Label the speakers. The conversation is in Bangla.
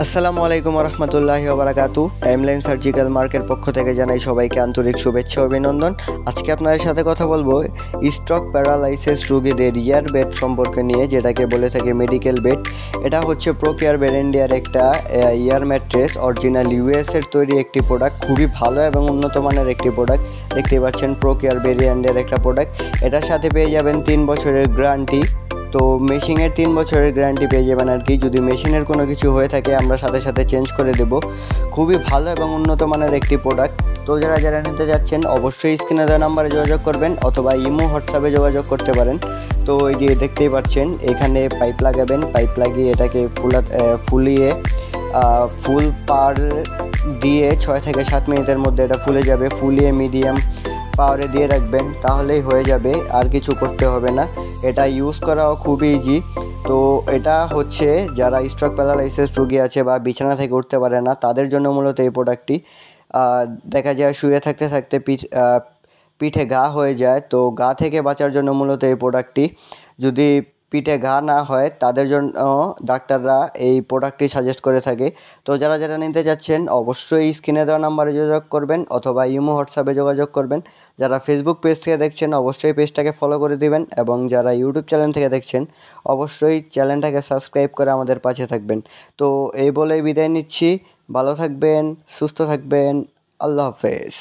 Speaker 1: আসসালামু আলাইকুম রহমতুল্লাহি ওবারাকাতু। টাইমলাইন সার্জিক্যাল মার্কের পক্ষ থেকে জানাই সবাইকে আন্তরিক শুভেচ্ছা ও অভিনন্দন। আজকে আপনাদের সাথে কথা বলবো স্ট্রোক প্যারালাইসিস রোগীদের ইয়ার বেড সম্পর্কে নিয়ে, যেটাকে বলে থাকে মেডিকেল বেড। এটা হচ্ছে প্রোকেয়ার বেরেন্ডিয়ার একটা ইয়ার ম্যাট্রেস, অরিজিনাল ইউএস এর তৈরি একটি প্রোডাক্ট, খুবই ভালো এবং উন্নত মানের একটি প্রোডাক্ট। দেখতেই পাচ্ছেন প্রোকেয়ার বেরেন্ডিয়ার একটা প্রোডাক্ট। এটার সাথে পেয়ে যাবেন 3 বছরের গ্যারান্টি। তো মেশিনের 3 বছরের গ্যারান্টি পেয়ে যাবেন আর কি। যদি মেশিনের কোনো কিছু হয়ে থাকে আমরা সাথে সাথে চেঞ্জ করে দেব। খুবই ভালো এবং উন্নত মানের একটি প্রোডাক্ট। তো যারা নিতে যাচ্ছেন অবশ্যই স্ক্রিনে দেওয়া নাম্বারে যোগাযোগ করবেন অথবা ইমো হোয়াটসঅ্যাপে যোগাযোগ করতে পারেন। তো এই যে দেখতেই পাচ্ছেন এখানে পাইপ লাগাবেন, পাইপ লাগিয়ে এটাকে ফুলিয়ে ফুল পার দিয়ে 6 থেকে 7 মিনিটের মধ্যে এটা ফুলে যাবে। ফুলিয়ে মিডিয়াম পাওয়ারে দিয়ে রাখবেন, তাহলেই হয়ে যাবে, আর কিছু করতে হবে না। এটা ইউজ করাও খুবই ইজি। তো এটা হচ্ছে যারা স্ট্রোক প্যারালাইসিস রোগী আছে বা বিছানা থেকে উঠতে পারে না তাদের জন্য মূলত এই প্রোডাক্টটি। দেখা যায় শুয়ে থাকতে থাকতে পিঠে ঘা হয়ে যায়, তো ঘা থেকে বাঁচার জন্য মূলত এই প্রোডাক্টটি। যদি পিঠে ঘা না হয় তাদের জন্য ডাক্তাররা এই প্রোডাক্টটি সাজেস্ট করে থাকে। তো যারা নিতে যাচ্ছেন অবশ্যই স্ক্রিনে দেওয়া নাম্বারে যোগাযোগ করবেন অথবা ইমো হোয়াটসঅ্যাপে যোগাযোগ করবেন। যারা ফেসবুক পেজ থেকে দেখছেন অবশ্যই পেজটাকে ফলো করে দিবেন, এবং যারা ইউটিউব চ্যানেল থেকে দেখছেন অবশ্যই চ্যানেলটাকে সাবস্ক্রাইব করে আমাদের পাশে থাকবেন। তো এই বলেই বিদায় নিচ্ছি। ভালো থাকবেন, সুস্থ থাকবেন। আল্লাহ হাফেজ।